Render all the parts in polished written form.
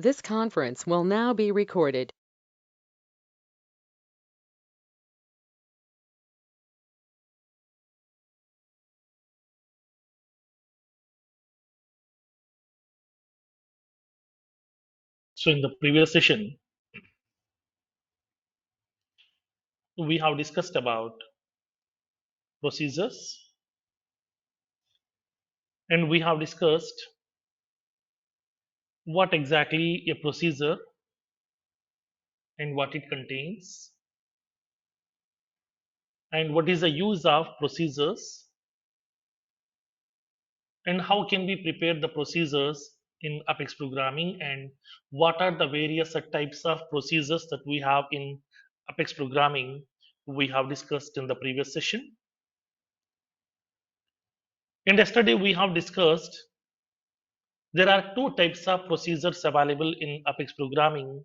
This conference will now be recorded. So in the previous session, we have discussed about procedures, and we have discussed what exactly a procedure and what it contains, and what is the use of procedures, and how can we prepare the procedures in Apex programming, and what are the various types of procedures that we have in Apex programming we have discussed in the previous session. And yesterday we have discussed there are two types of procedures available in Apex programming.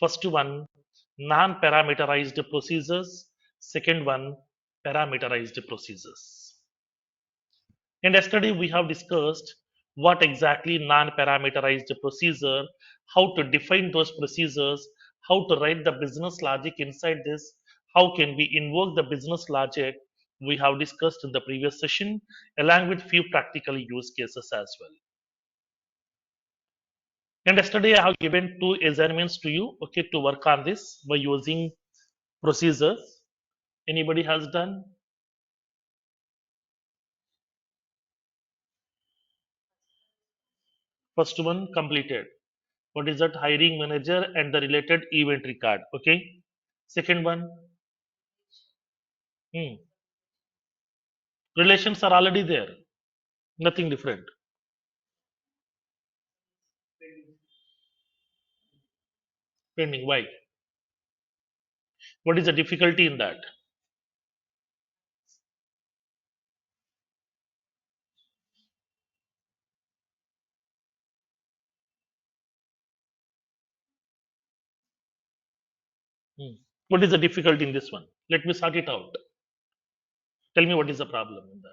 First one, non-parameterized procedures. Second one, parameterized procedures. And yesterday we have discussed what exactly non-parameterized procedure, how to define those procedures, how to write the business logic inside this, how can we invoke the business logic we have discussed in the previous session, along with few practical use cases as well. And yesterday I have given two assignments to you, okay, to work on this by using procedures. Anybody has done? First one completed. What is that? Hiring manager and the related event record. Okay. Second one, hmm, relations are already there. Nothing different. Pending. Why? What is the difficulty in that? Hmm. What is the difficulty in this one? Let me sort it out. Tell me what is the problem in that.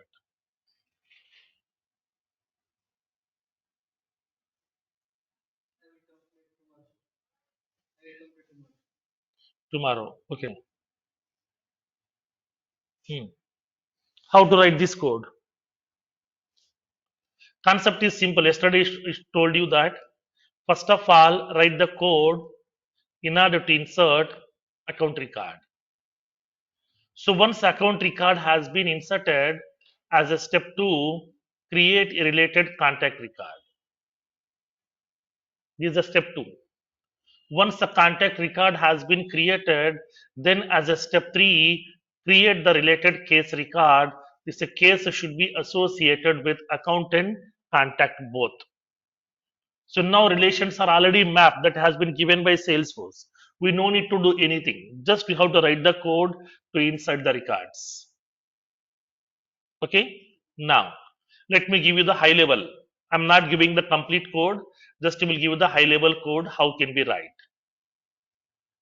Tomorrow. Okay. Hmm. How to write this code? Concept is simple. Yesterday I told you that first of all, write the code in order to insert account record. So once account record has been inserted, as a step 2, create a related contact record. This is a step 2. Once the contact record has been created, then as a step 3, create the related case record. This case should be associated with account and contact both. So now relations are already mapped that has been given by Salesforce. We no need to do anything. Just we have to write the code to insert the records. Okay. Now, let me give you the high level. I'm not giving the complete code. Just will give you the high level code. How can we write?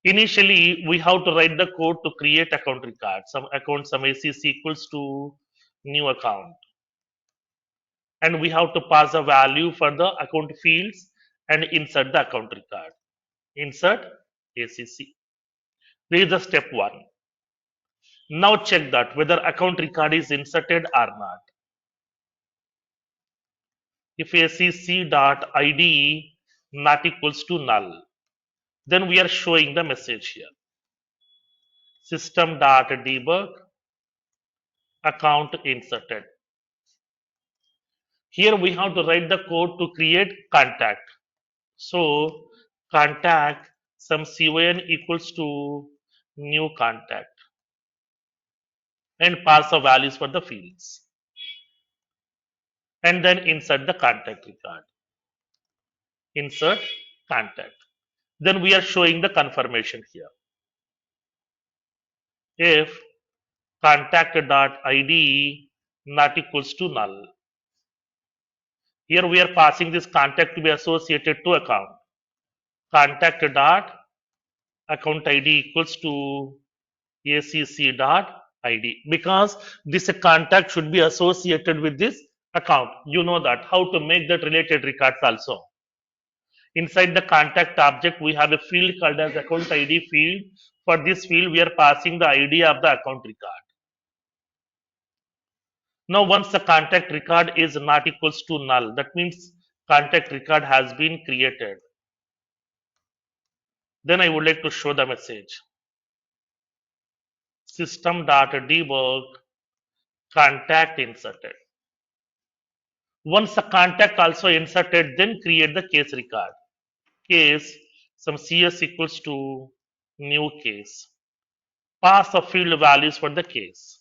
Initially, we have to write the code to create account record. Some account some ACC equals to new account, and we have to pass a value for the account fields and insert the account record. Insert ACC. This is the step 1. Now check that whether account record is inserted or not. If ACC.id not equals to null, then we are showing the message here. System.debug account inserted. Here we have to write the code to create contact. So contact some con equals to new contact and pass the values for the fields. And then insert the contact record. Insert contact. Then we are showing the confirmation here. If contact.id not equals to null. Here we are passing this contact to be associated to account. Contact dot account ID equals to ACC dot ID, because this contact should be associated with this account. You know that how to make that related records also. Inside the contact object, we have a field called as account ID field. For this field, we are passing the ID of the account record. Now, once the contact record is not equals to null, that means contact record has been created. Then I would like to show the message. System.debug contact inserted. Once the contact also inserted, then create the case record. Case, some CS equals to new case. Pass the field values for the case.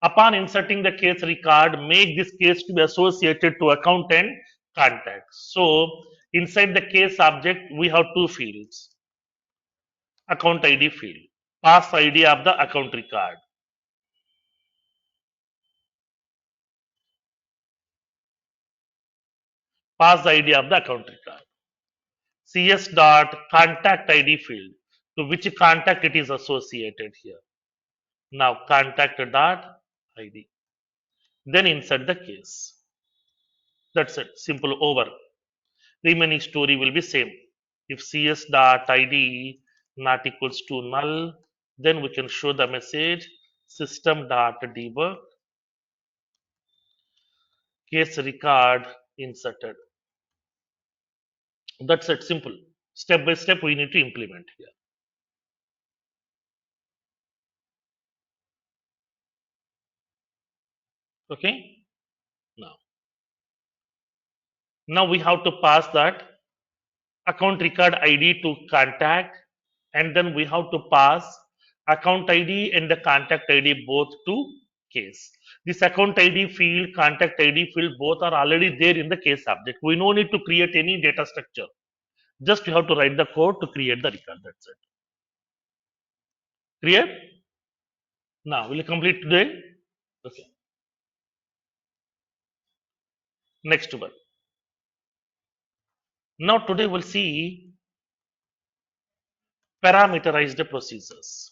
Upon inserting the case record, make this case to be associated to account and contact. So inside the case object, we have two fields. Account ID field. Pass ID of the account record. Pass the ID of the account record. CS dot contact ID field, to which contact it is associated here. Now contact dot ID. Then insert the case. That's it. Simple, over. Remaining story will be same. If CS dot ID not equals to null, then we can show the message system dot debug case record inserted. That's it. Simple. Step by step we need to implement here. Okay. Now we have to pass that account record ID to contact, and then we have to pass account ID and the contact ID both to case. This account ID field, contact ID field, both are already there in the case object. We no need to create any data structure. Just you have to write the code to create the record. That's it. Clear? Now will you complete today? Okay. Next one. Now today we'll see parameterized procedures.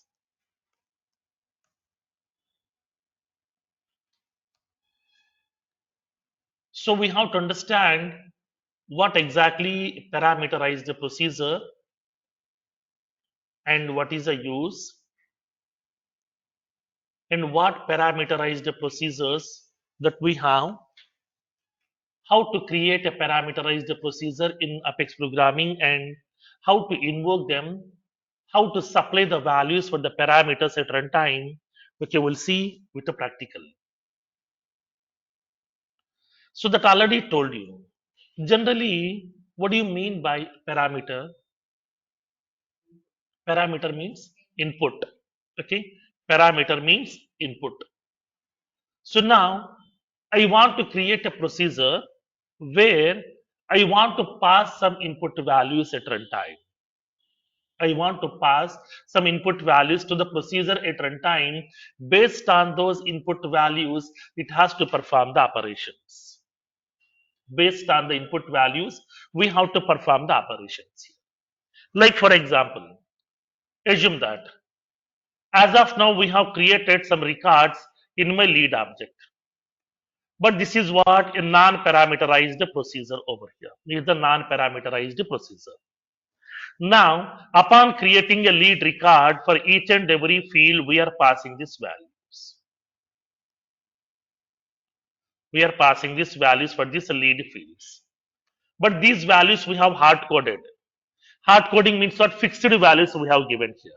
So we have to understand what exactly parameterized procedure and what is the use, and what parameterized procedures that we have, how to create a parameterized procedure in Apex programming, and how to invoke them, how to supply the values for the parameters at runtime, which you will see with the practical. So that already told you. Generally, what do you mean by parameter? Parameter means input. Okay. Parameter means input. So now I want to create a procedure where I want to pass some input values at runtime. I want to pass some input values to the procedure at runtime. Based on those input values, it has to perform the operations. Based on the input values, we have to perform the operations. Like for example, assume that as of now we have created some records in my lead object. But this is what a non-parameterized procedure over here. This is the non-parameterized procedure. Now, upon creating a lead record for each and every field, we are passing these values. We are passing these values for these lead fields. But these values we have hard coded. Hard coding means what fixed values we have given here.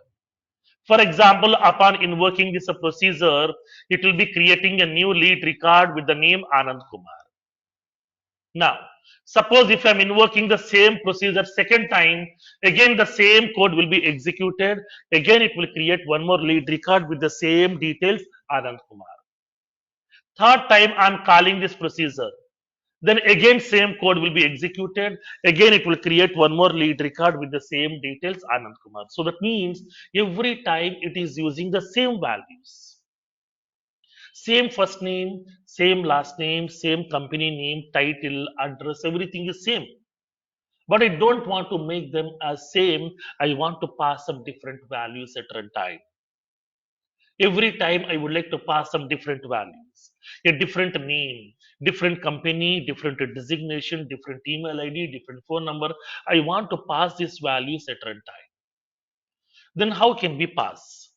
For example, upon invoking this procedure, it will be creating a new lead record with the name Anand Kumar. Now, suppose if I am invoking the same procedure second time, again the same code will be executed. Again, it will create one more lead record with the same details, Anand Kumar. Third time, I am calling this procedure. Then again, same code will be executed. Again, it will create one more lead record with the same details, Anand Kumar. So that means every time it is using the same values. Same first name, same last name, same company name, title, address, everything is same. But I don't want to make them as same. I want to pass some different values at runtime. Every time I would like to pass some different values, a different name, different company, different designation, different email ID, different phone number. I want to pass these values at runtime. Then how can we pass?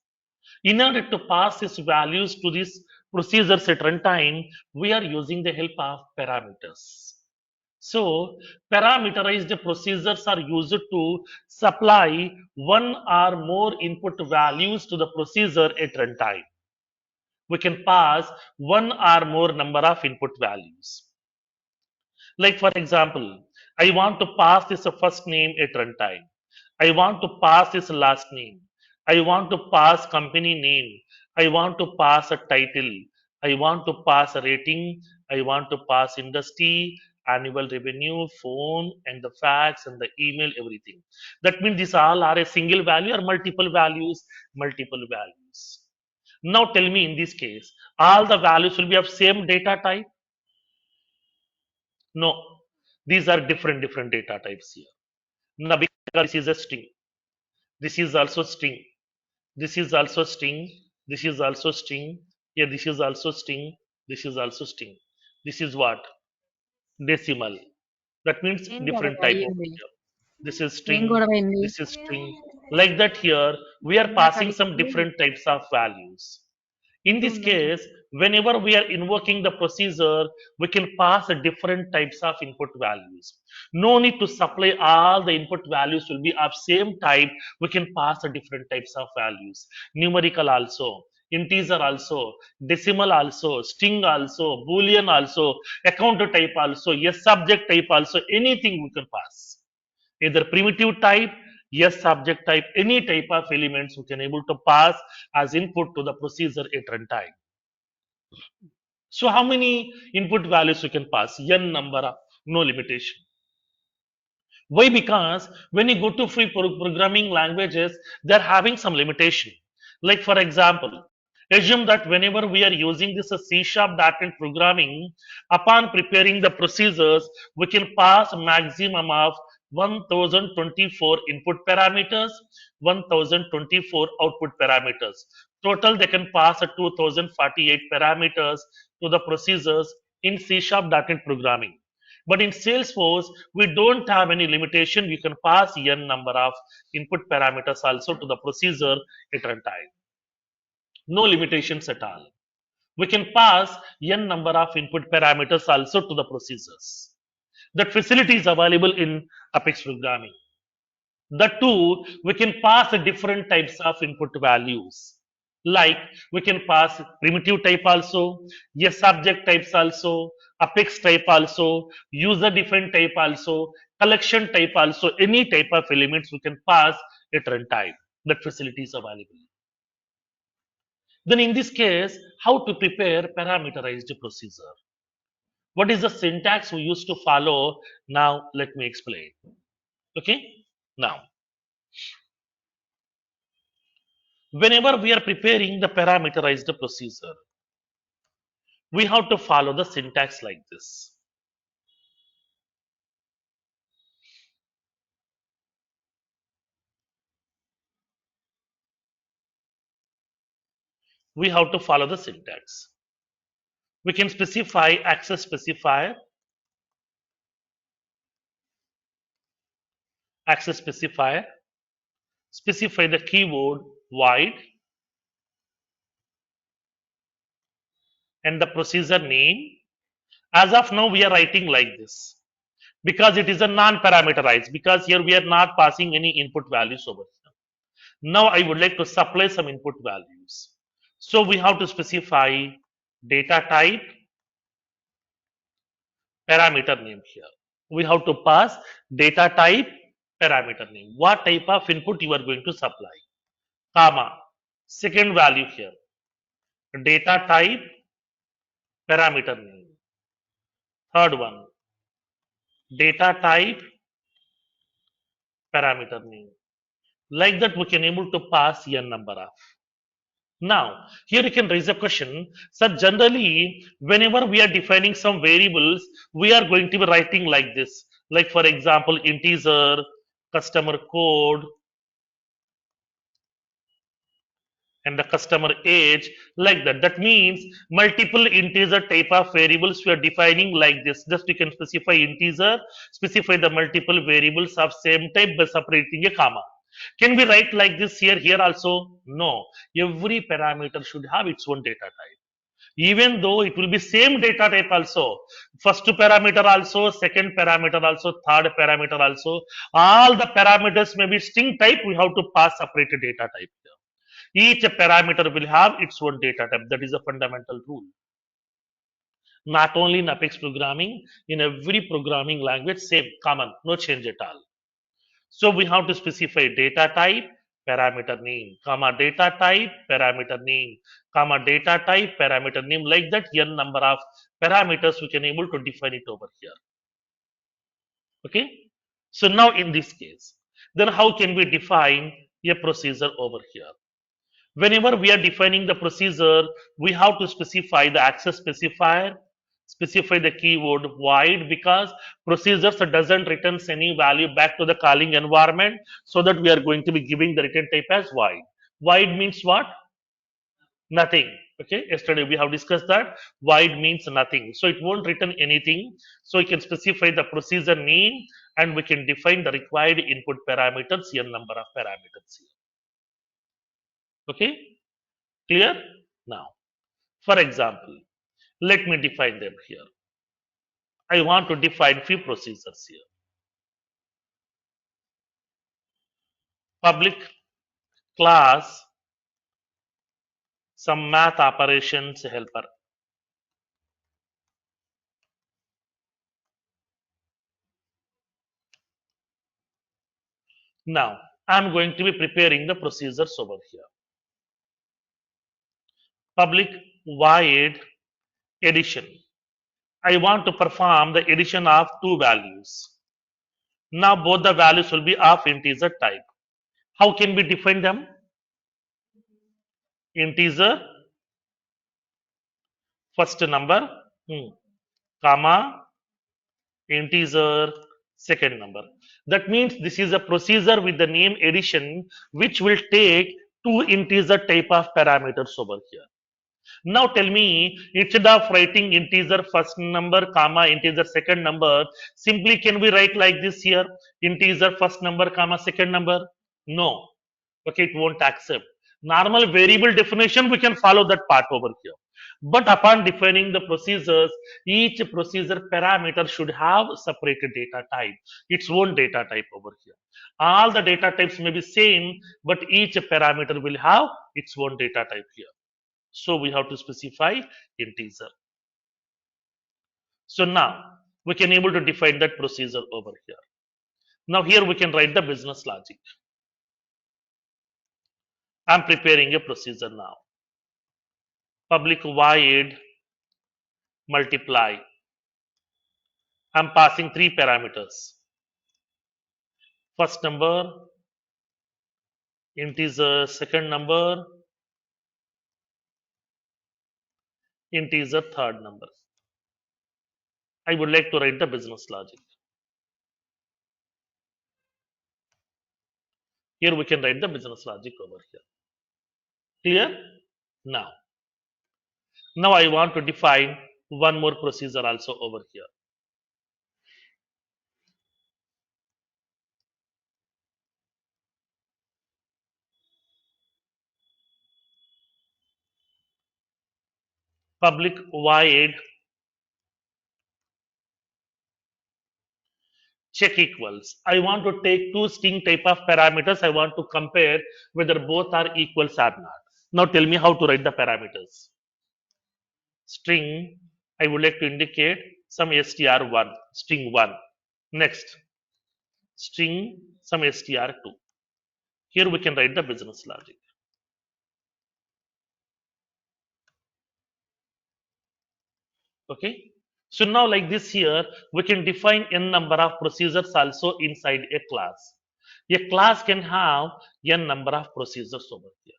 In order to pass these values to these procedures at runtime, we are using the help of parameters. So, parameterized procedures are used to supply one or more input values to the procedure at runtime. We can pass one or more number of input values. Like for example, I want to pass this first name at runtime. I want to pass this last name. I want to pass company name. I want to pass a title. I want to pass a rating. I want to pass industry, annual revenue, phone, and the fax and the email, everything. That means these all are a single value or multiple values, multiple values. Now tell me in this case, all the values will be of same data type? No, these are different data types here. Now, because this is a string, this is also string, this is also string, this is also string, yeah, this is also string, this is also string. This is what? Decimal. That means ఏం different గొడవ type of అయ్యింది? here. This is ఏం string, గొడవ అయింది? this is string. Like that here, we are ఇందాక passing some అడిగింది different types of values. In గుర్తు this ఉందని చెప్పు. case, whenever we are invoking the procedure, we can pass different types of input values. No need to supply all the input values will be of same type. We can pass different types of values. Numerical also, integer also, decimal also, string also, boolean also, account type also, yes subject type also, anything we can pass. Either primitive type, yes subject type, any type of elements we can able to pass as input to the procedure at runtime. So how many input values you can pass? N number of, no limitation. Why? Because when you go to free programming languages, they're having some limitation. Like for example, assume that whenever we are using this C# .NET programming, upon preparing the procedures, we can pass a maximum of 1024 input parameters, 1024 output parameters. Total, they can pass a 2048 parameters to the procedures in C# .NET programming. But in Salesforce, we don't have any limitation. You can pass n number of input parameters also to the procedure at runtime. No limitations at all. We can pass n number of input parameters also to the procedures. That facility is available in Apex programming. The two, we can pass different types of input values. Like we can pass primitive type also, yes subject types also, Apex type also, user defined type also, collection type also, any type of elements we can pass at runtime. That facility is available. Then in this case, how to prepare parameterized procedure? What is the syntax we used to follow? Now let me explain. Okay. Now, whenever we are preparing the parameterized procedure, we have to follow the syntax like this. We have to follow the syntax. We can specify access specifier, specify the keyword void, and the procedure name. As of now, we are writing like this because it is a non-parameterized, because here we are not passing any input values over here. Now I would like to supply some input values. So we have to specify data type, parameter name here. We have to pass data type, parameter name. What type of input you are going to supply, comma, second value here, data type, parameter name. Third one, data type, parameter name. Like that, we can able to pass n number of. Now, here you can raise a question. Sir, generally, whenever we are defining some variables, we are going to be writing like this. Like for example, integer, customer code, and the customer age, like that. That means multiple integer type of variables we are defining like this. Just we can specify integer, specify the multiple variables of same type by separating a comma. Can we write like this here also? No. Every parameter should have its own data type. Even though it will be same data type also, first parameter also, second parameter also, third parameter also, all the parameters may be string type, we have to pass separate data type here. Each parameter will have its own data type. That is a fundamental rule. Not only in Apex programming, in every programming language, same, common, no change at all. So we have to specify data type, parameter name, comma data type, parameter name, comma data type, parameter name. Like that, n number of parameters we can able to define it over here. Okay. So now in this case, then how can we define a procedure over here? Whenever we are defining the procedure, we have to specify the access specifier, specify the keyword void, because procedures doesn't return any value back to the calling environment, so that we are going to be giving the return type as void. Void means what? Nothing. Okay, yesterday we have discussed that void means nothing, so it won't return anything. So we can specify the procedure name and we can define the required input parameters, n number of parameters here. Okay, clear? Now, for example, let me define them here. I want to define few procedures here. Public class some math operations helper. Now, I'm going to be preparing the procedures over here. Public void addition. I want to perform the addition of two values. Now both the values will be of integer type. How can we define them? Integer first number, comma, integer second number. That means this is a procedure with the name addition, which will take two integer type of parameters over here. Now tell me, instead of writing integer first number, comma, integer second number, simply can we write like this here? Integer first number, comma, second number? No. Okay, it won't accept. Normal variable definition, we can follow that part over here. But upon defining the procedures, each procedure parameter should have separated data type, its own data type over here. All the data types may be same, but each parameter will have its own data type here. So we have to specify integer. So now we can able to define that procedure over here. Now here we can write the business logic. I'm preparing a procedure now. Public void multiply. I'm passing three parameters. First number, integer second number, integer third number. I would like to write the business logic. Here we can write the business logic over here. Clear? Now I want to define one more procedure also over here. Public void check equals. I want to take two string type of parameters. I want to compare whether both are equals or not. Now tell me how to write the parameters. String, I would like to indicate some str1, string 1. Next, string some str2. Here we can write the business logic. Okay. So now like this here, we can define n number of procedures also inside a class. A class can have n number of procedures over here.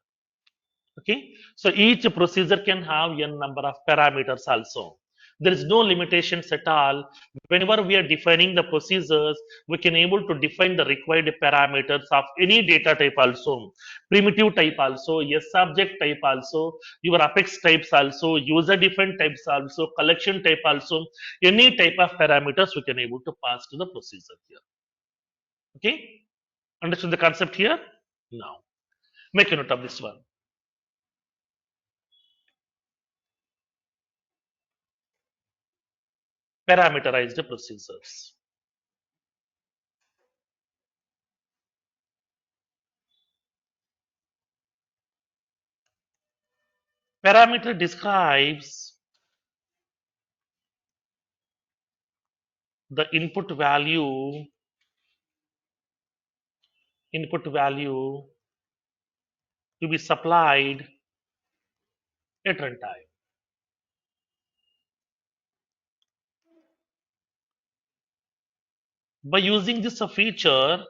Okay. So each procedure can have n number of parameters also. There is no limitations at all. Whenever we are defining the procedures, we can able to define the required parameters of any data type also, primitive type also, yes subject type also, your apex types also, user defined types also, collection type also, any type of parameters we can able to pass to the procedure here. Okay, understood the concept here? Now, make a note of this one. Parameterized procedures. Parameter describes the input value to be supplied at runtime. By using this feature,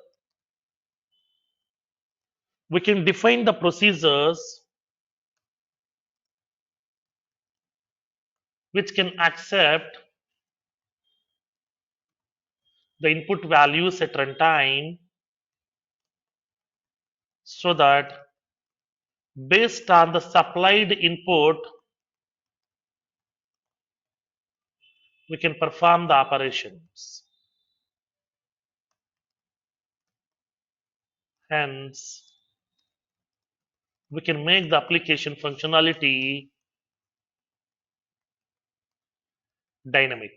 we can define the procedures which can accept the input values at runtime so that based on the supplied input, we can perform the operations. Hence, we can make the application functionality dynamic.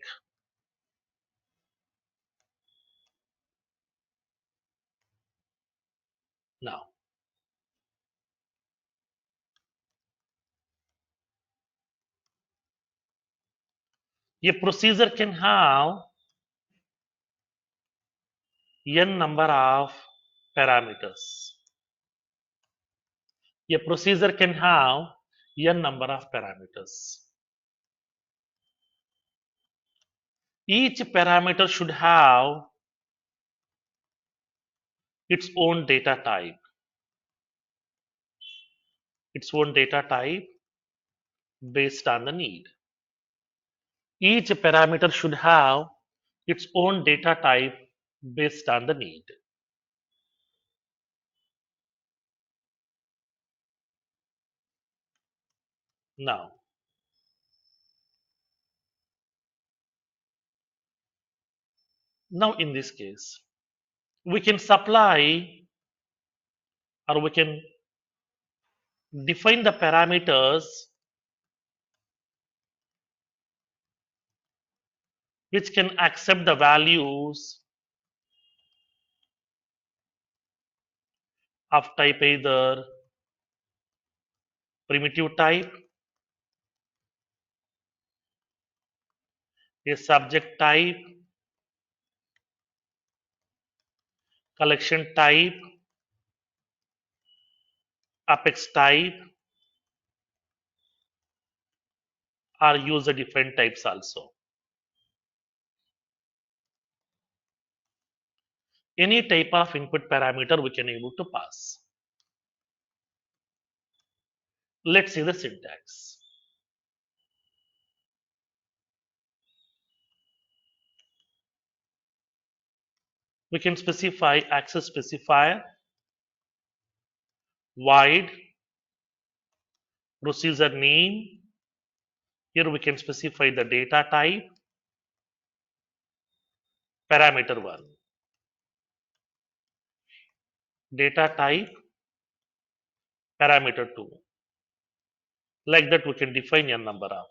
Now, a procedure can have n number of parameters. A procedure can have n number of parameters. Each parameter should have its own data type. Its own data type based on the need. Each parameter should have its own data type based on the need. Now, in this case, we can supply or we can define the parameters which can accept the values of type either primitive type, a subject type, collection type, apex type, or user defined types also. Any type of input parameter we can able to pass. Let's see the syntax. We can specify access specifier, void, procedure name. Here we can specify the data type, parameter 1. Data type, parameter 2. Like that we can define a number of.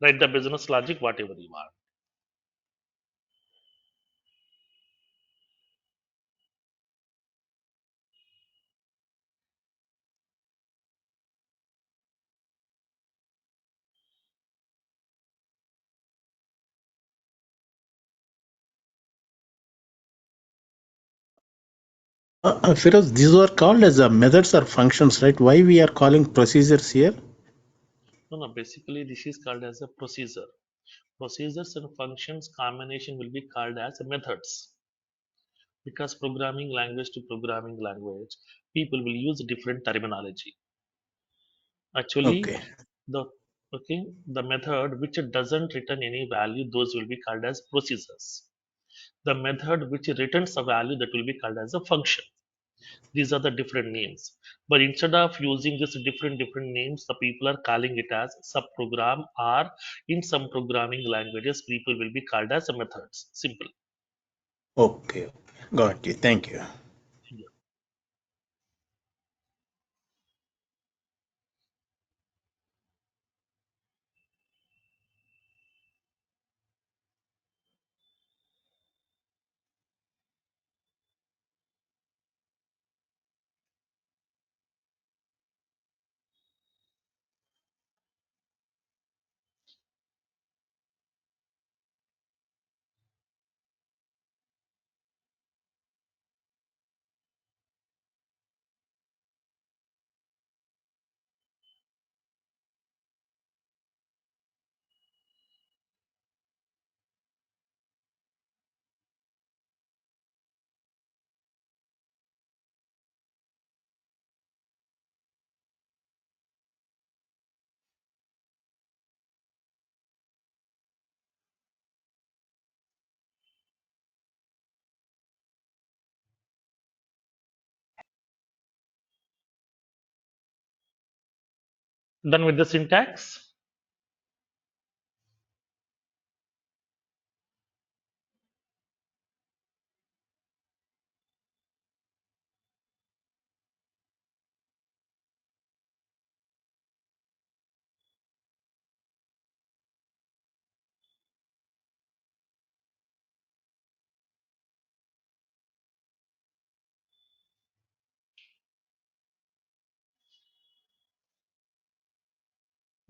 Write the business logic, whatever you want. Firoz, these are called as methods or functions, right? Why we are calling procedures here? No, basically this is called as a procedure. Procedures and functions combination will be called as methods. because programming language to programming language, people will use different terminology. Actually, Okay. the the method which doesn't return any value, those will be called as procedures. The method which returns a value, that will be called as a function. These are the different names. But instead of using this different names, the people are calling it as subprogram, or in some programming languages, people will be called as methods. Simple. Okay. Got you. Thank you. Done with the syntax.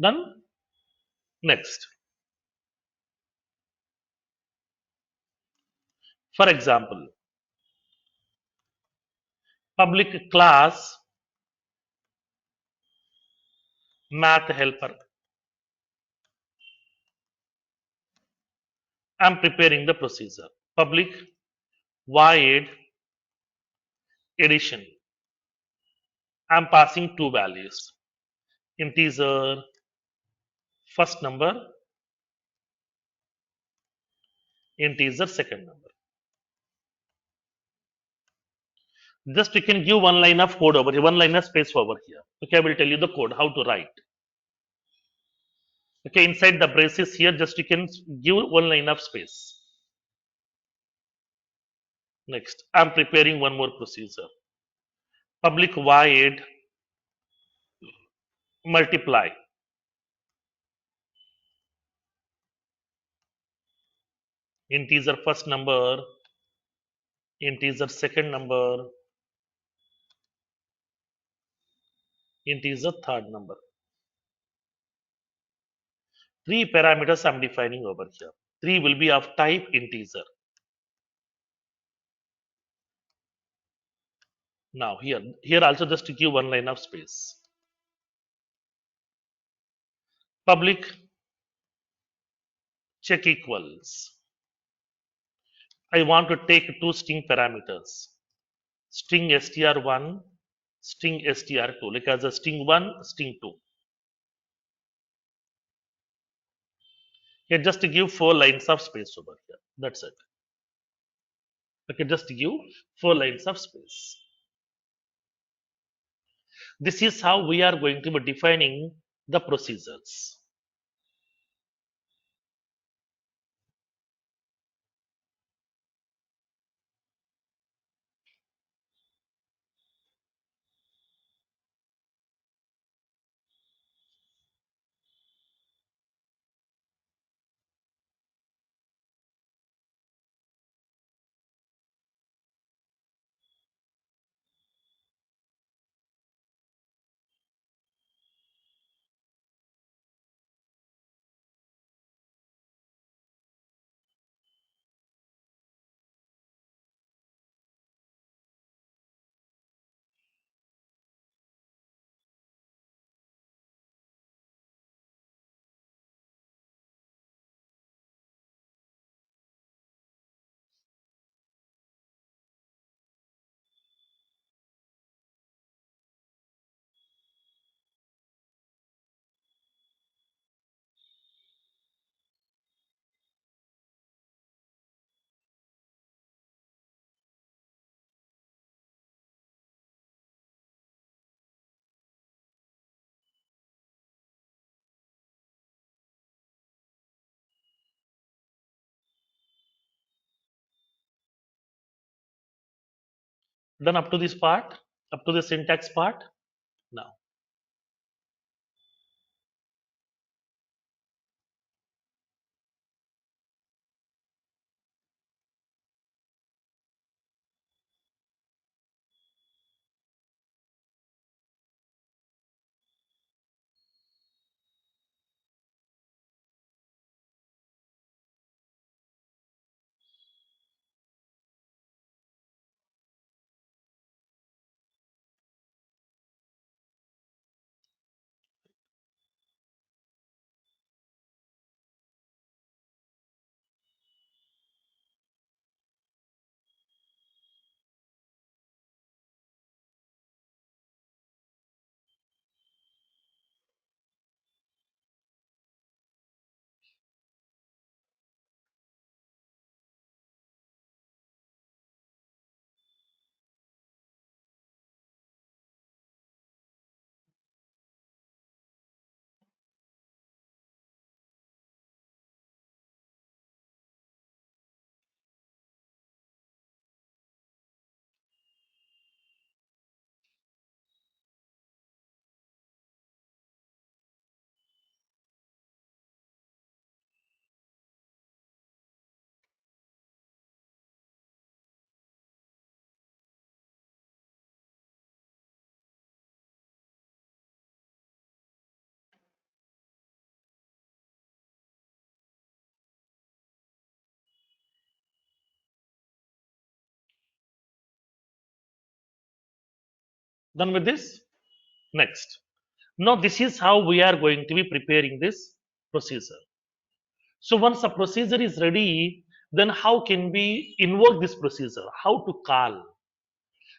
Done. Next. For example, public class math helper. I'm preparing the procedure. Public void addition. I'm passing two values. Integer first number, integer second number. Just you can give one line of code over here, one line of space over here. Okay, I will tell you the code, how to write. Okay, inside the braces here, just you can give one line of space. Next, I'm preparing one more procedure. Public void multiply. Integer first number, integer second number, integer third number. Three parameters I'm defining over here. Three will be of type integer. Now here also just to give one line of space. Public check equals. I want to take two string parameters. String str1, string str2, like as a string 1, string 2. Here just to give four lines of space over here. That's it. Okay, just to give four lines of space. This is how we are going to be defining the procedures. Done up to this part, up to the syntax part. Now, done with this? Next. Now, this is how we are going to be preparing this procedure. So, once a procedure is ready, then how can we invoke this procedure? How to call?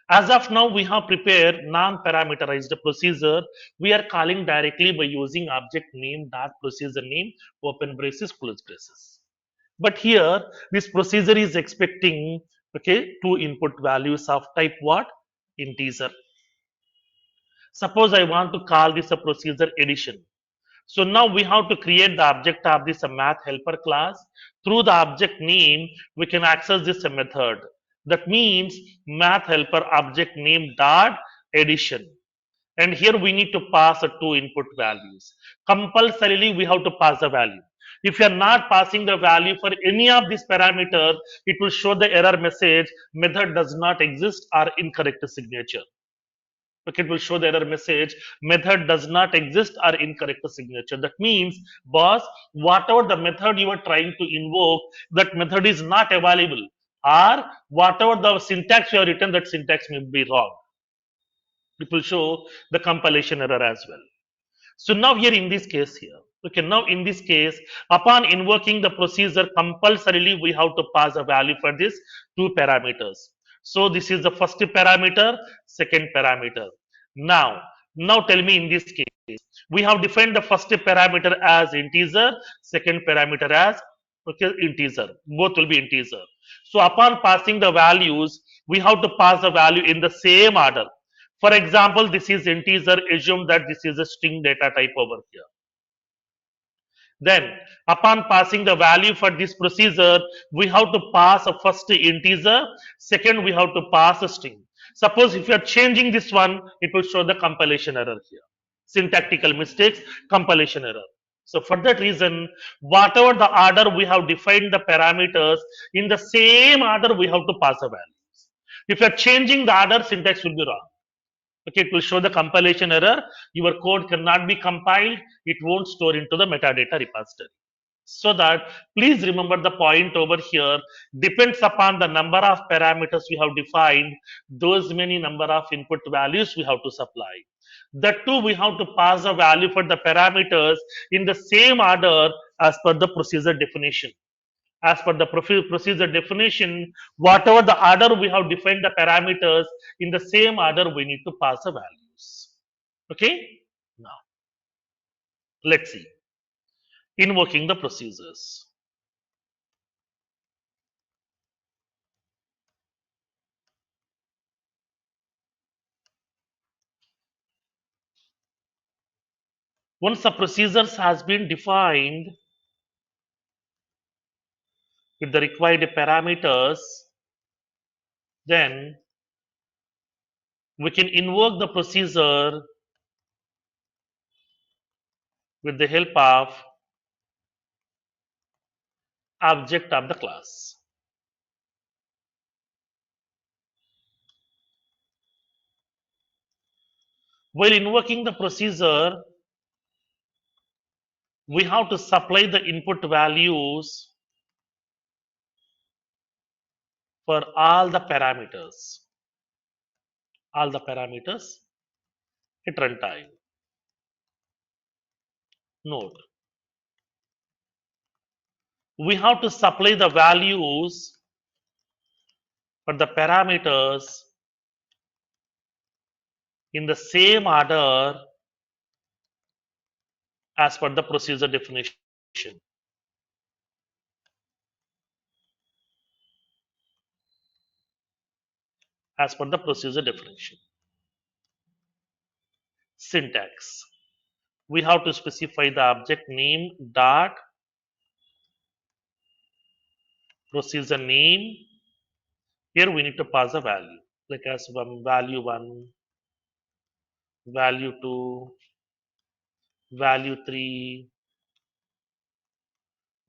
As of now, we have prepared non-parameterized procedure. We are calling directly by using object name dot procedure name, open braces, close braces. But here, this procedure is expecting, okay, two input values of type what? Integer. Suppose I want to call this a procedure addition. So now we have to create the object of this math helper class. Through the object name, we can access this method. That means math helper object name dot addition. And here we need to pass two input values. Compulsorily, we have to pass the value. If you are not passing the value for any of these parameters, it will show the error message method does not exist or incorrect signature. Okay, it will show the error message method does not exist or incorrect signature. That means, boss, whatever the method you are trying to invoke, that method is not available, or whatever the syntax you have written, that syntax may be wrong. It will show the compilation error as well. So now here in this case here, okay, now in this case, upon invoking the procedure, compulsorily we have to pass a value for this two parameters. So this is the first parameter, second parameter. Now tell me in this case, we have defined the first parameter as integer, second parameter as okay integer. Both will be integer. So upon passing the values, we have to pass the value in the same order. For example, this is integer, assume that this is a string data type over here. Then, upon passing the value for this procedure, we have to pass a first integer, second we have to pass a string. Suppose if you are changing this one, it will show the compilation error here. Syntactical mistakes, compilation error. So for that reason, whatever the order we have defined the parameters, in the same order we have to pass the values. If you are changing the order, syntax will be wrong. Okay, it will show the compilation error. Your code cannot be compiled. It won't store into the metadata repository. So that please remember the point over here depends upon the number of parameters we have defined, those many number of input values we have to supply. That too, we have to pass a value for the parameters in the same order as per the procedure definition. As per the procedure definition, whatever the order we have defined the parameters, in the same order we need to pass the values. Okay, now let's see invoking the procedures. Once the procedures has been defined with the required parameters, then We can invoke the procedure with the help of object of the class. While invoking the procedure, we have to supply the input values for all the parameters at runtime. Note, we have to supply the values for the parameters in the same order as per the procedure definition. As per the procedure definition. Syntax. We have to specify the object name dot procedure name. Here we need to pass a value, like as value 1, value 2, value 3,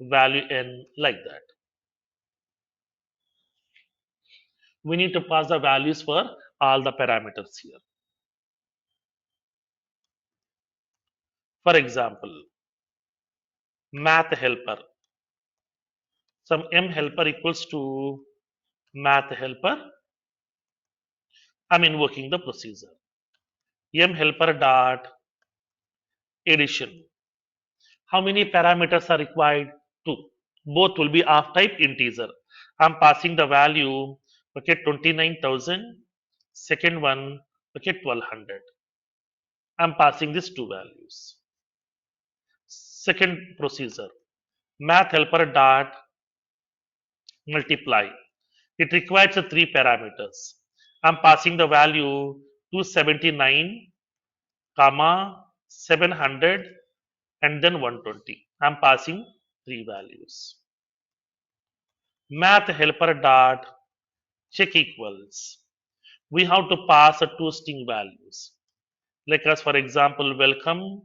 value n, like that. We need to pass the values for all the parameters here. For example, math helper. Some m helper equals to math helper. I'm invoking the procedure. M helper dot addition. How many parameters are required? Two. Both will be of type integer. I'm passing the value, okay, 29,000. Second one, okay, 1200. I'm passing these two values. Second procedure, math helper dot multiply. It requires three parameters. I'm passing the value 279, comma 700, and then 120. I'm passing three values. Math helper dot check equals. We have to pass two string values. Like as for example, welcome,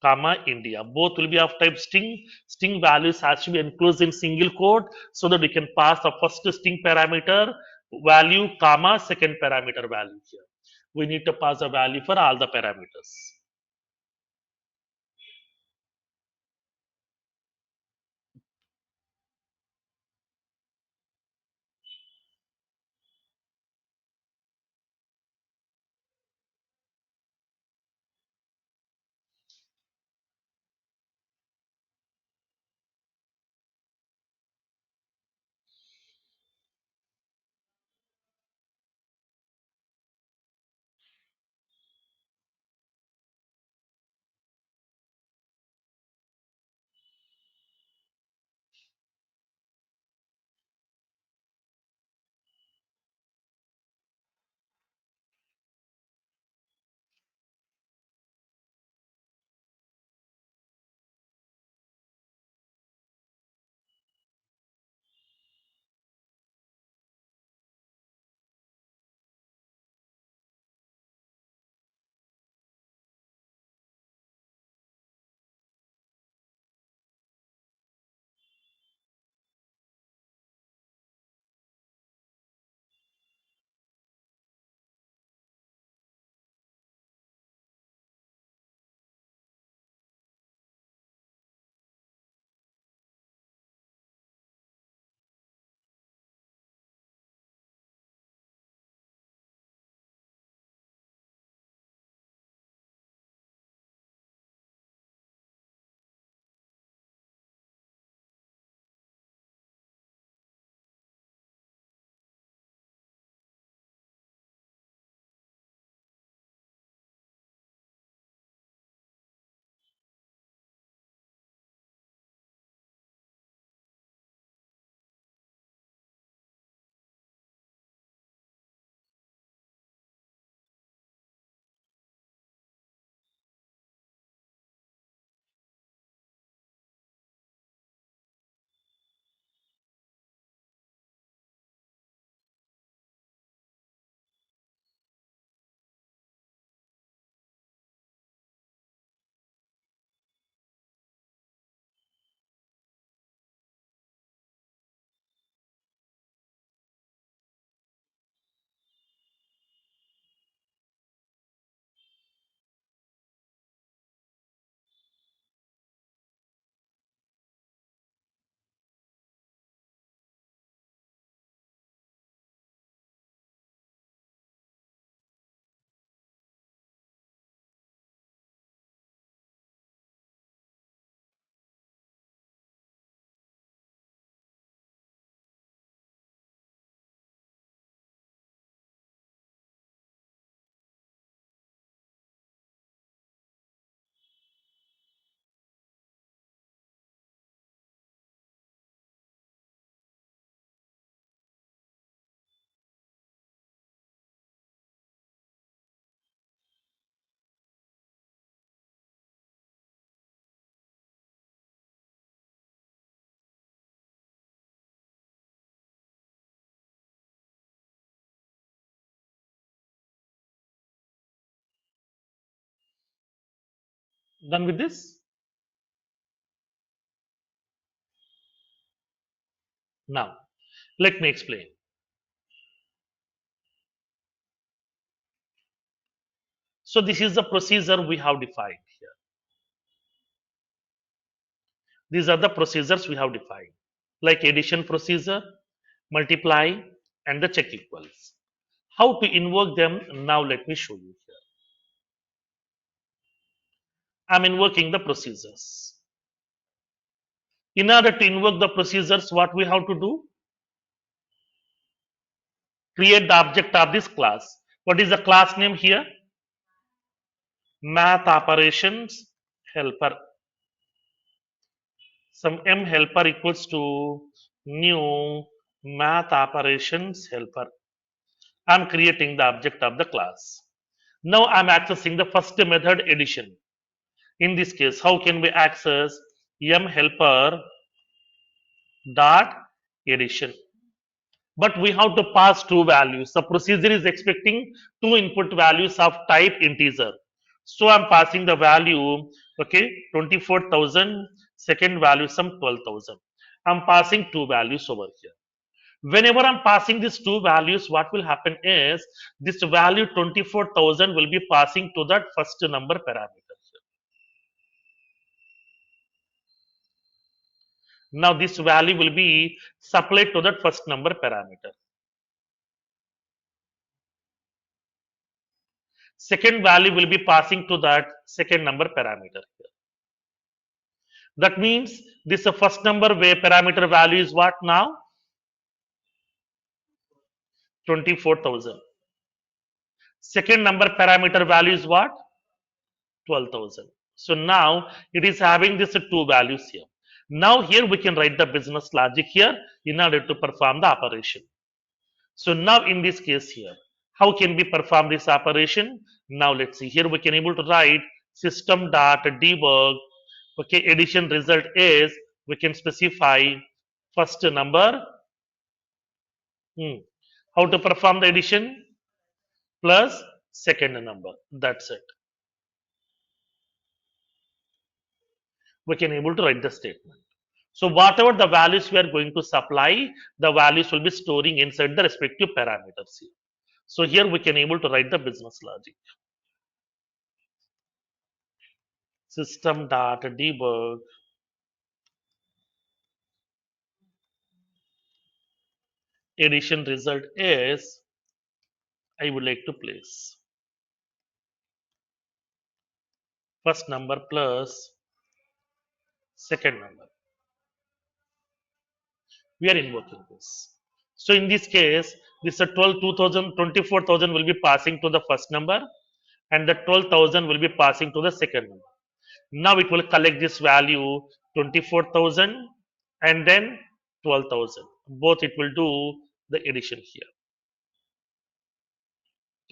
comma India. Both will be of type string. String values has to be enclosed in single quote so that we can pass the first string parameter value, comma second parameter value here. We need to pass a value for all the parameters. Done with this? Now, let me explain. So this is the procedure we have defined here. These are the procedures we have defined, like addition procedure, multiply, and the check equals. How to invoke them? Now let me show you here. I'm invoking the procedures. In order to invoke the procedures, what we have to do? Create the object of this class. What is the class name here? Math operations helper. Some m helper equals to new math operations helper. I'm creating the object of the class. Now I'm accessing the first method addition. In this case, how can we access m helper dot addition? But we have to pass two values. The procedure is expecting two input values of type integer. So I'm passing the value, okay, 24,000, second value some 12,000. I'm passing two values over here. Whenever I'm passing these two values, what will happen is this value 24,000 will be passing to that first number parameter. Now this value will be supplied to that first number parameter. Second value will be passing to that second number parameter. That means this first number where parameter value is what now? 24,000. Second number parameter value is what? 12,000. So now it is having this two values here. Now here we can write the business logic here in order to perform the operation. So now in this case here, how can we perform this operation? Now let's see. Here we can able to write system dot debug. Okay, addition result is we can specify first number. How to perform the addition? Plus second number. That's it. We can able to write the statement. So whatever the values we are going to supply, the values will be storing inside the respective parameters here. So here we can able to write the business logic. System dot debug. Addition result is I would like to place first number plus second number. We are invoking this. So in this case, this 12,000, 24,000 will be passing to the first number and the 12,000 will be passing to the second number. Now it will collect this value 24,000 and then 12,000. Both it will do the addition here.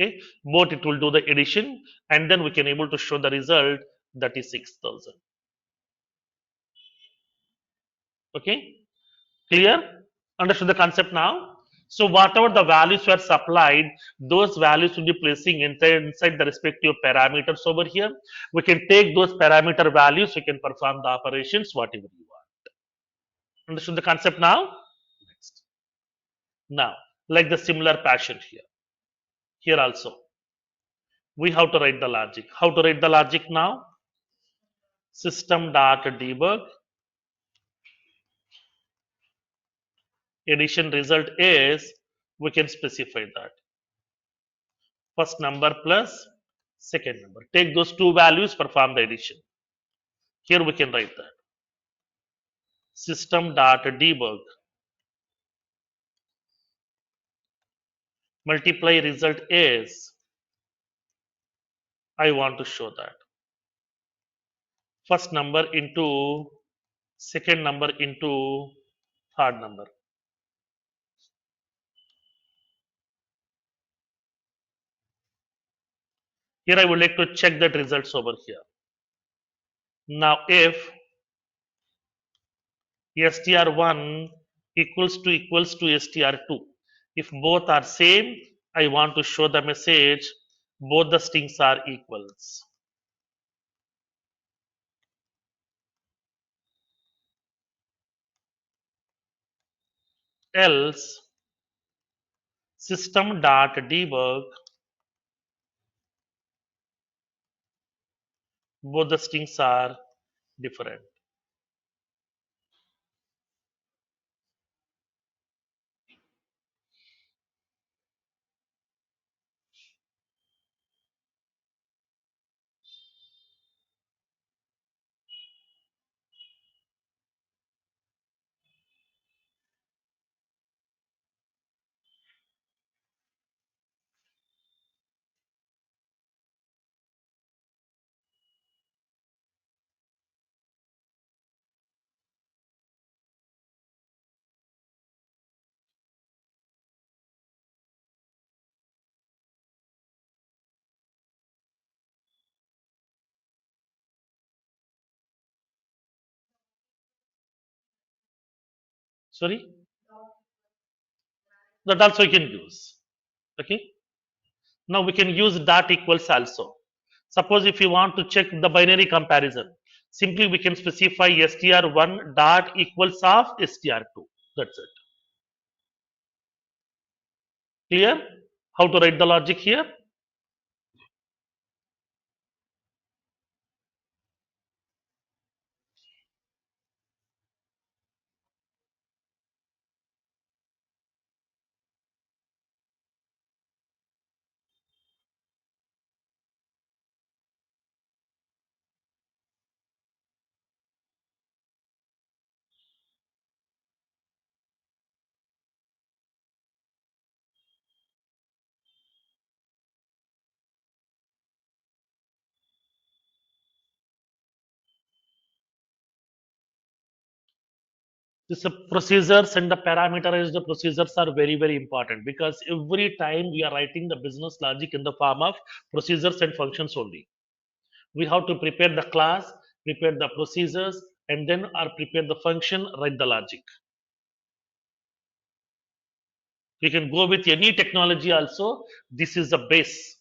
Okay, both it will do the addition and then we can able to show the result, that is 6,000. Okay, clear? Understood the concept now? So whatever the values were supplied, those values will be placing inside the respective parameters over here. We can take those parameter values, we can perform the operations whatever you want. Understood the concept now? Next. Now, like the similar passion here. Here also, we have to write the logic. How to write the logic now? System dot debug. Addition result is we can specify that first number plus second number. Take those two values, perform the addition. Here we can write that system dot debug. Multiply result is I want to show that first number into second number into third number. Here I would like to check that results over here. Now if str1 equals to str2, if both are same, I want to show the message both the strings are equals. else system.debug, both the strings are different. Sorry, that also you can use. Okay. Now we can use dot equals also. Suppose if you want to check the binary comparison, simply we can specify str1 dot equals of str2. That's it. Clear? How to write the logic here? This procedures and the parameterized procedures are very, very important because every time we are writing the business logic in the form of procedures and functions only. We have to prepare the class, prepare the procedures, and then or prepare the function, write the logic. We can go with any technology also. This is the base.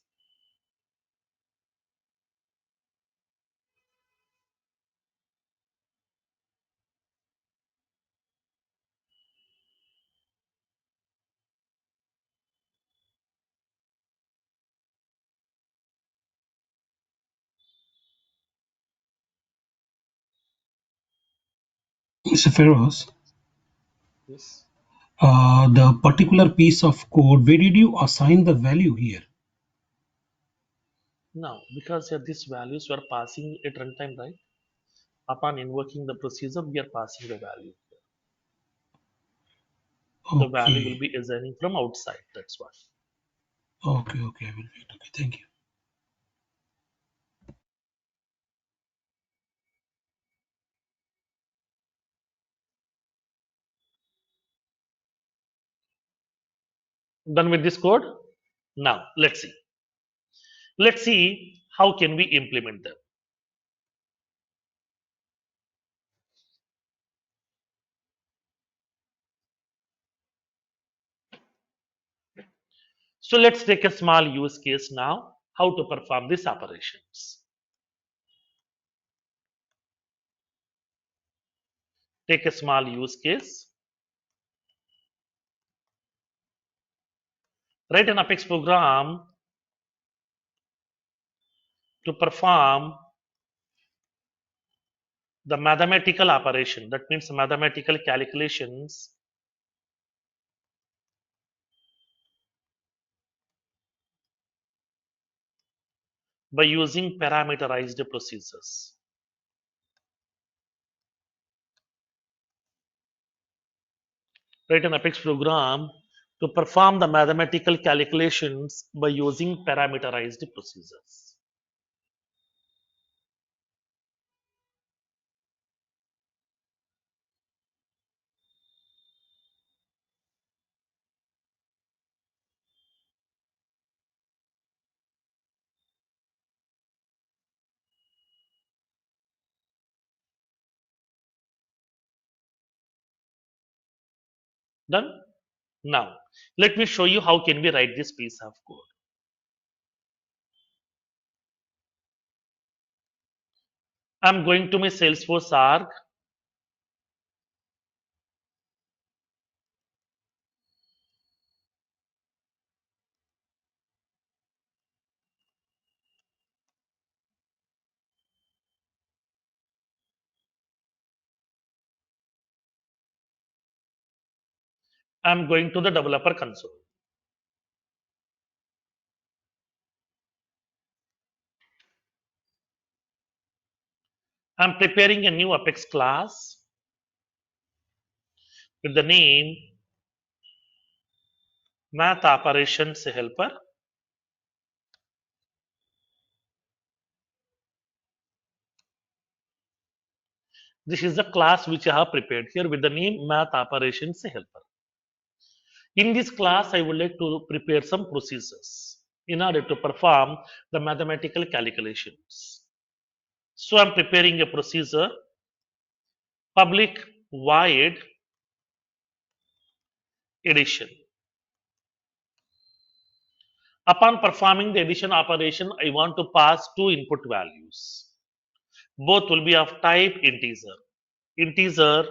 Mr. Feroz, Yes. the particular piece of code, where did you assign the value here? Now, because these values were passing at runtime, right? Upon invoking the procedure, we are passing the value. The value will Okay, be assigning from outside. That's what. okay, I will wait. Okay, thank you. Done with this code. Now, let's see. Let's see how can we implement them. So let's take a small use case now. How to perform these operations. Take a small use case. Write an Apex program to perform the mathematical operation. That means mathematical calculations by using parameterized procedures. Write an Apex program to perform the mathematical calculations by using parameterized procedures. Done? Now, let me show you how can we write this piece of code. I'm going to my Salesforce org. I'm going to the developer console. I'm preparing a new Apex class with the name Math Operations Helper. This is the class which I have prepared here with the name Math Operations Helper. In this class, I would like to prepare some procedures in order to perform the mathematical calculations. So I'm preparing a procedure, public void addition. Upon performing the addition operation, I want to pass two input values. Both will be of type integer. Integer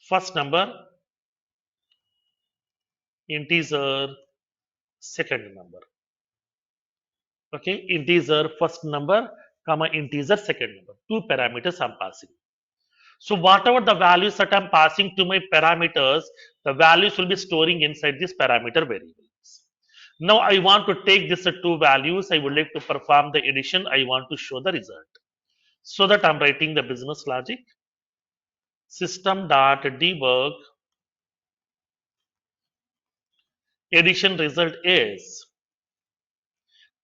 first number, integer second number. Okay, integer first number, comma integer second number. Two parameters I'm passing. So whatever the values that I'm passing to my parameters, the values will be storing inside this parameter variables. Now I want to take these two values. I would like to perform the addition. I want to show the result. So that I'm writing the business logic. System.debug addition result is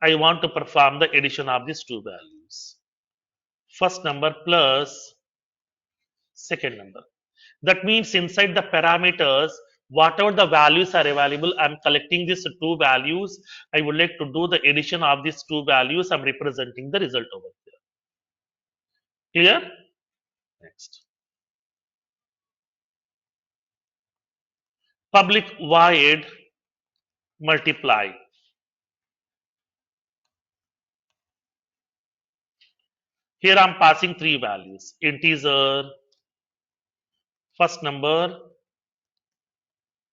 I want to perform the addition of these two values. First number plus second number. That means inside the parameters, whatever the values are available, I'm collecting these two values. I would like to do the addition of these two values. I'm representing the result over here. Clear? Next. Public void multiply. Here I'm passing three values. Integer, first number,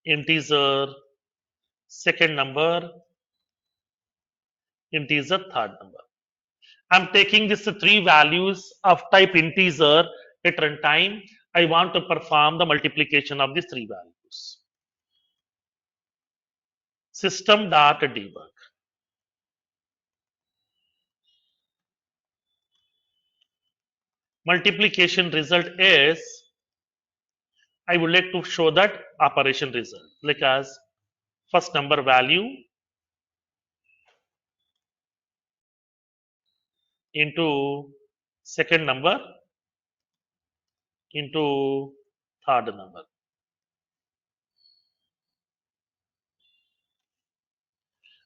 integer, second number, integer, third number. I'm taking these three values of type integer at runtime. I want to perform the multiplication of these three values. System.debug. Multiplication result is I would like to show that operation result, like as first number value into second number into third number.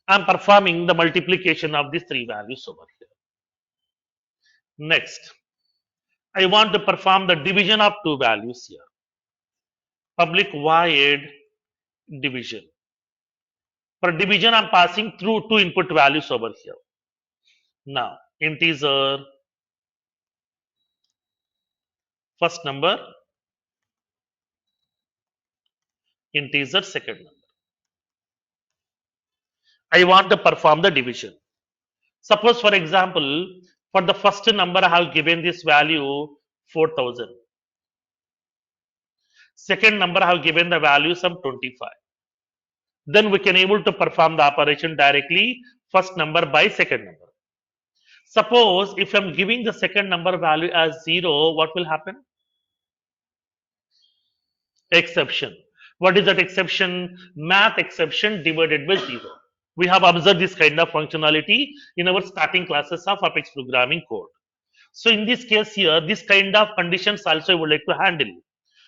I'm performing the multiplication of these three values over here. Next, I want to perform the division of two values here. Public void division. For division, I'm passing through two input values over here. Now, integer first number, integer second number. I want to perform the division. Suppose, for example, for the first number, I have given this value 4000. Second number, I have given the value some 25. Then we can able to perform the operation directly, first number by second number. Suppose if I'm giving the second number value as 0, what will happen? Exception. What is that exception? Math exception divided by 0. We have observed this kind of functionality in our starting classes of Apex programming code. So in this case here, this kind of conditions also I would like to handle.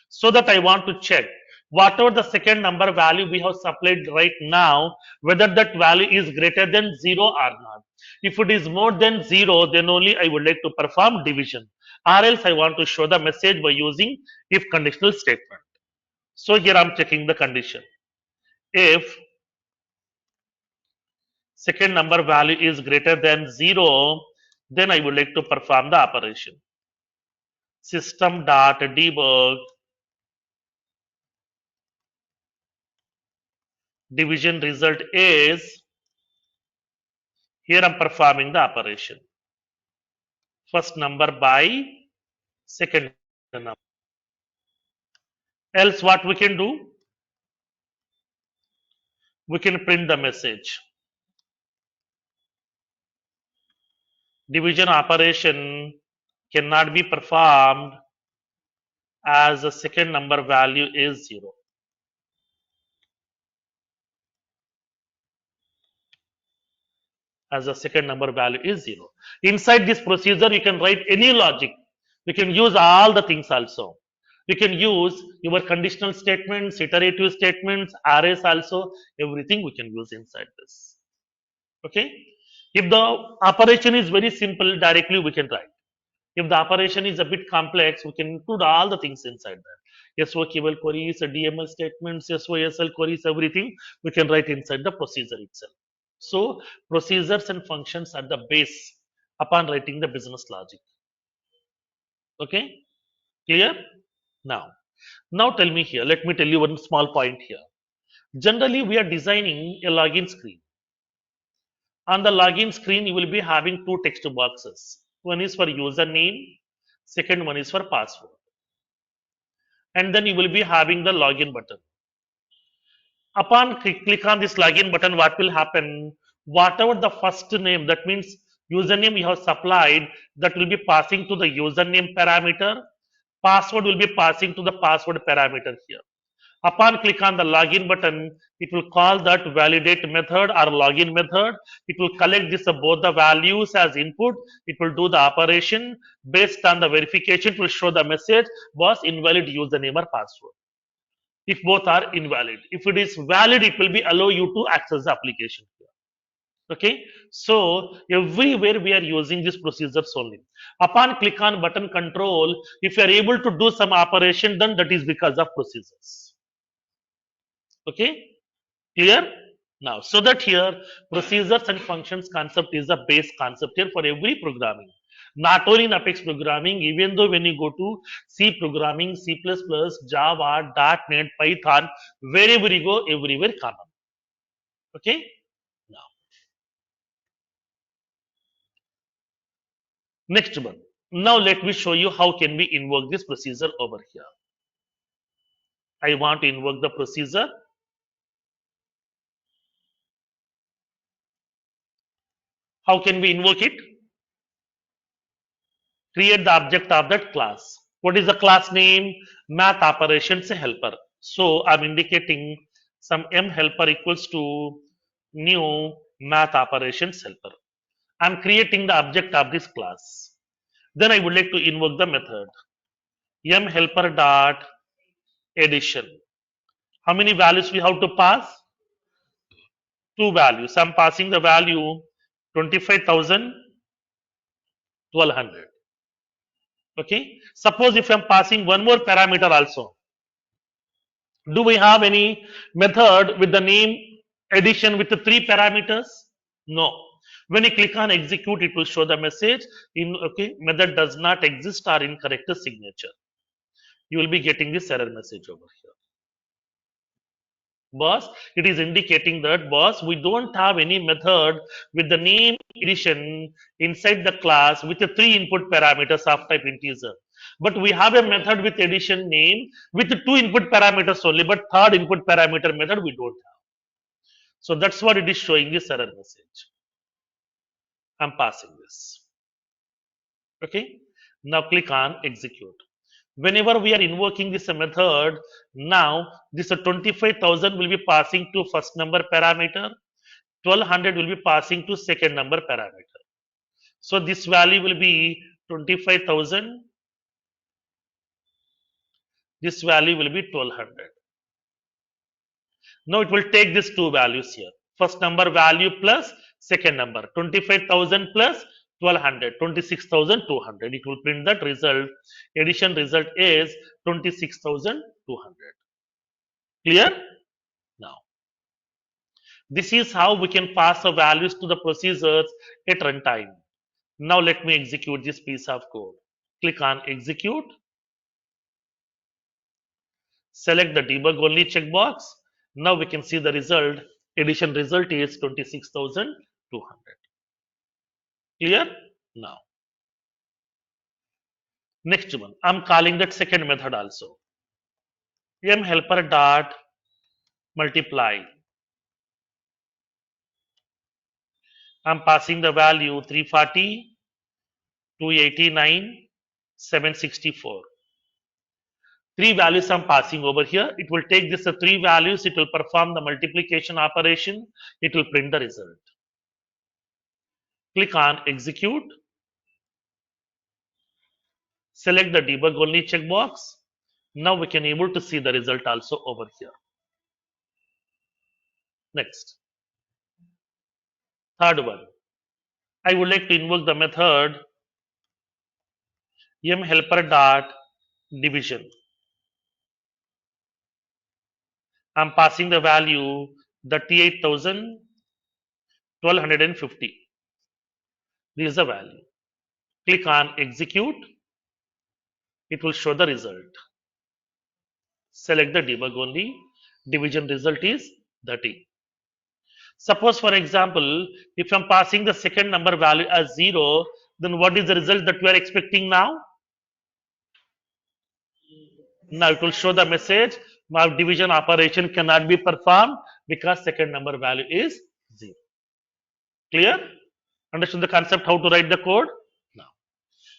So that I want to check whatever the second number value we have supplied right now, whether that value is greater than 0 or not. If it is more than 0, then only I would like to perform division. Or else I want to show the message by using if conditional statement. So here I'm checking the condition. If second number value is greater than 0, then I would like to perform the operation. System.debug division result is, here I'm performing the operation. First number by second number. Else what we can do? We can print the message. Division operation cannot be performed as the second number value is 0. As the second number value is 0. Inside this procedure, you can write any logic. You can use all the things also. You can use your conditional statements, iterative statements, arrays also. Everything we can use inside this. Okay. If the operation is very simple, directly we can write. If the operation is a bit complex, we can include all the things inside that. SOQL queries, DML statements, SOSL queries, everything we can write inside the procedure itself. So procedures and functions are the base upon writing the business logic. Okay, clear? Now, now tell me here. Let me tell you one small point here. Generally, we are designing a login screen. On the login screen, you will be having two text boxes. One is for username, second one is for password. And then you will be having the login button. Upon click on this login button, what will happen? Whatever the first name, that means username you have supplied, that will be passing to the username parameter. Password will be passing to the password parameter here. Upon click on the login button, it will call that validate method or login method. It will collect this both the values as input. It will do the operation based on the verification. It will show the message was invalid username or password. If both are invalid, if it is valid, it will be allow you to access the application here. Okay, so everywhere we are using these procedures only. Upon click on button control, if you are able to do some operation, then that is because of procedures. Okay, clear? Now, so that here procedures and functions concept is a base concept here for every programming. Not only in Apex programming, even though when you go to C programming, C++, Java, .NET, Python, wherever you go, everywhere common. Okay. Now, next one. Now let me show you how can we invoke this procedure over here. I want to invoke the procedure. How can we invoke it? Create the object of that class. What is the class name? Math operations helper. So I'm indicating some m helper equals to new math operations helper. I'm creating the object of this class. Then I would like to invoke the method m helper dot addition. How many values we have to pass? Two values. I'm passing the value 25,000, 1200. Okay. Suppose if I'm passing one more parameter also. Do we have any method with the name addition with the three parameters? No. When you click on execute, it will show the message in okay, method does not exist or incorrect signature. You will be getting this error message over here. Boss, it is indicating that boss, we don't have any method with the name addition inside the class with the three input parameters of type integer. But we have a method with addition name with two input parameters only, but third input parameter method we don't have. So that's what it is showing this error message. I'm passing this. Okay. Now click on execute. Whenever we are invoking this method, now this 25,000 will be passing to first number parameter, 1200 will be passing to second number parameter. So this value will be 25,000. This value will be 1200. Now it will take these two values here. First number value plus second number 25,000 plus 1200, 26,200. It will print that result. Addition result is 26,200. Clear? Now, this is how we can pass the values to the procedures at runtime. Now let me execute this piece of code. Click on execute. Select the debug only checkbox. Now we can see the result. Addition result is 26,200. Clear? Now. Next one. I'm calling that second method also. M helper dot multiply. I'm passing the value 340, 289, 764. Three values I'm passing over here. It will take this three values, it will perform the multiplication operation, it will print the result. Click on execute, select the debug only checkbox. Now we can able to see the result also over here. Next, third one. I would like to invoke the method m helper dot division. I'm passing the value 38,000 1250. This is the value. Click on execute. It will show the result. Select the debug only. Division result is 30. Suppose, for example, if I'm passing the second number value as 0, then what is the result that we are expecting now? Now it will show the message. Now division operation cannot be performed because second number value is 0. Clear? Understood the concept how to write the code? Now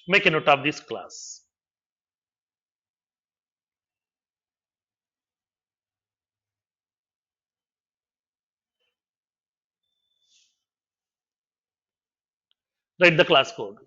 make a note of this class. Write the class code.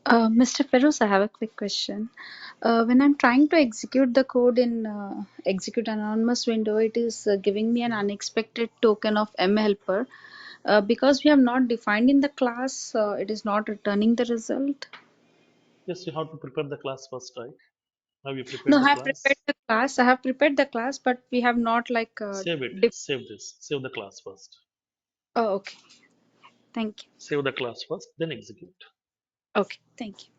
Mr. Feroz, I have a quick question. When I'm trying to execute the code in execute anonymous window, it is giving me an unexpected token of mhelper. Because we have not defined in the class, it is not returning the result. Yes, you have to prepare the class first, right? Have you No, prepared I the have prepared class? the class. I have prepared the class, but we have not like. Save it. Def Save this. Save the class first. Oh, okay. Thank you. Save the class first, then execute. Okay, thank you.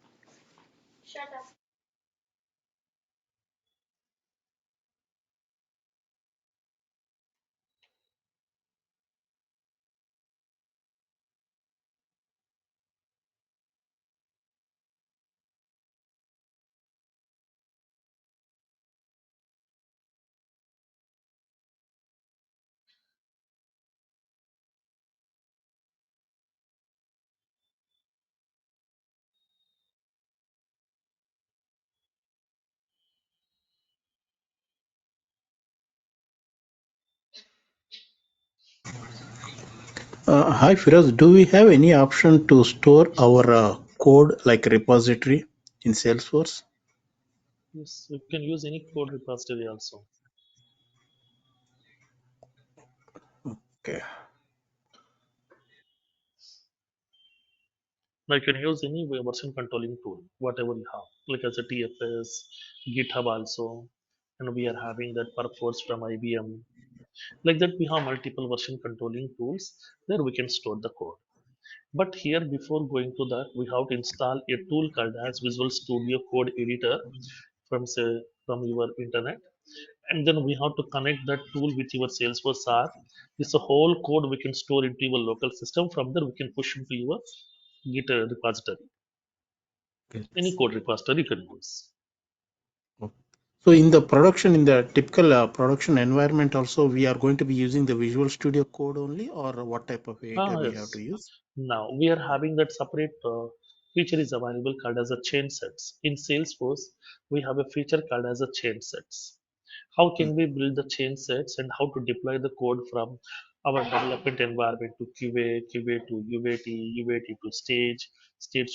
Hi Firoz, do we have any option to store our code like repository in Salesforce? Yes, you can use any code repository also. Okay. Like you can use any version controlling tool, whatever you have, like as a TFS, GitHub also, and we are having that Perforce from IBM. Like that, we have multiple version controlling tools where we can store the code. But here, before going to that, we have to install a tool called as Visual Studio Code Editor from say from your internet, and then we have to connect that tool with your Salesforce R. This whole code we can store into your local system. From there, we can push into your Git repository. Any Yes. code repository you can use. Okay. So in the production, in the typical production environment also, we are going to be using the Visual Studio Code only, or what type of editor Ah, we have to yes. use? Now we are having that separate feature is available called as a change sets. In Salesforce, we have a feature called as a change sets. How Hmm. can we build the change sets and how to deploy the code from our development environment to QA, QA to UAT, UAT to stage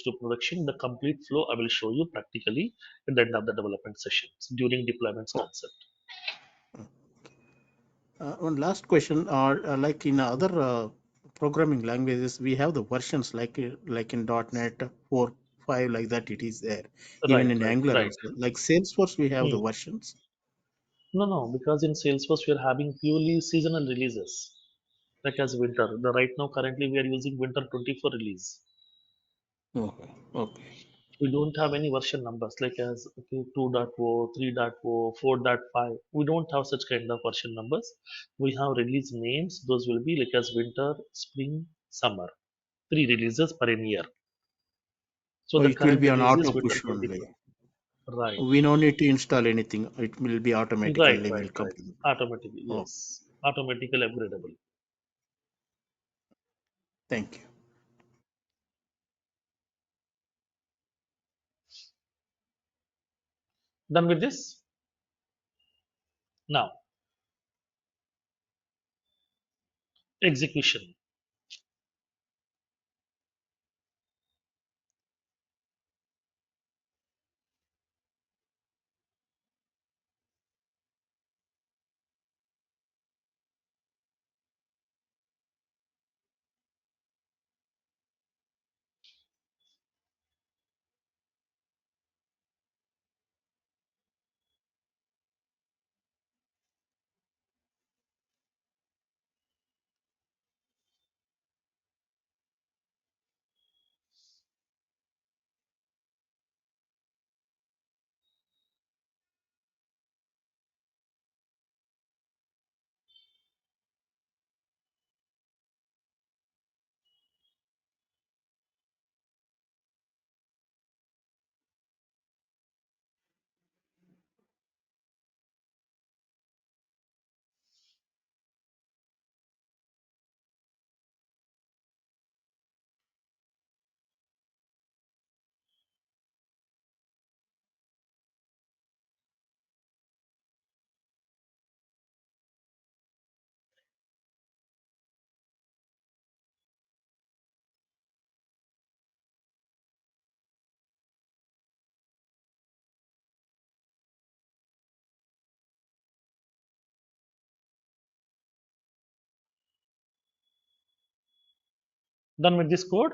to production? The complete flow I will show you practically at the end of the development sessions during deployments Oh, concept. one last question, like in other programming languages, we have the versions like in .NET 4, 5, like that it is there. Even Right, in right, Angular right. also. Like Salesforce, we have the Hmm. versions. No, no, because in Salesforce we are having purely seasonal releases, like as winter. The right now currently we are using winter 24 release. Okay. Okay. We don't have any version numbers like as okay, 2.0, 3.0, 4.5. We don't have such kind of version numbers. We have release names. Those will be like as winter, spring, summer. Three releases per year. So So the it will current be on release is auto winter push 24. only. Right. We no need to install anything. It will be Right, automatically right, will come right. to the. Automatically, Oh, yes. Automatically upgradable. thank you. Done with this? Now, execution. Done with this code?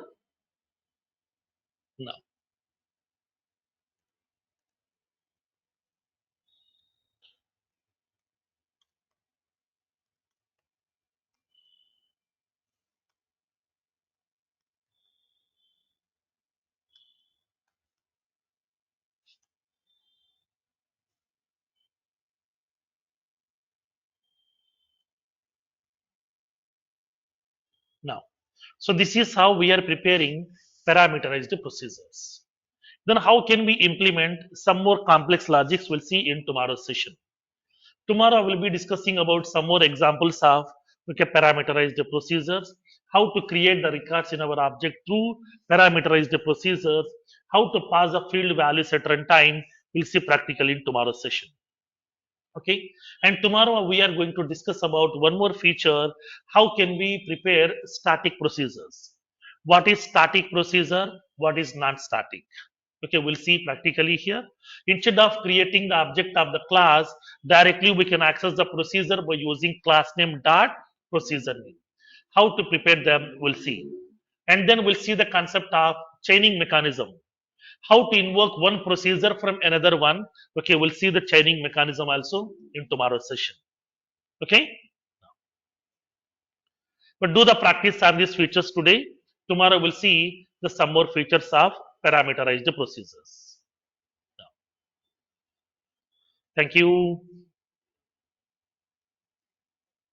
Now, now. So this is how we are preparing parameterized procedures. Then how can we implement some more complex logics we'll see in tomorrow's session. Tomorrow I will be discussing about some more examples of okay, parameterized procedures, how to create the records in our object through parameterized procedures, how to pass the field values at runtime. We'll see practically in tomorrow's session. Okay, and tomorrow we are going to discuss about one more feature. How can we prepare static procedures? What is static procedure, what is non-static? Okay, we'll see practically here. Instead of creating the object of the class, directly we can access the procedure by using class name dot procedure name. How to prepare them, we'll see. And then we'll see the concept of chaining mechanism, how to invoke one procedure from another one. Okay, we'll see the chaining mechanism also in tomorrow's session. Okay, but do the practice on these features today. Tomorrow we'll see the some more features of parameterized procedures. Thank you.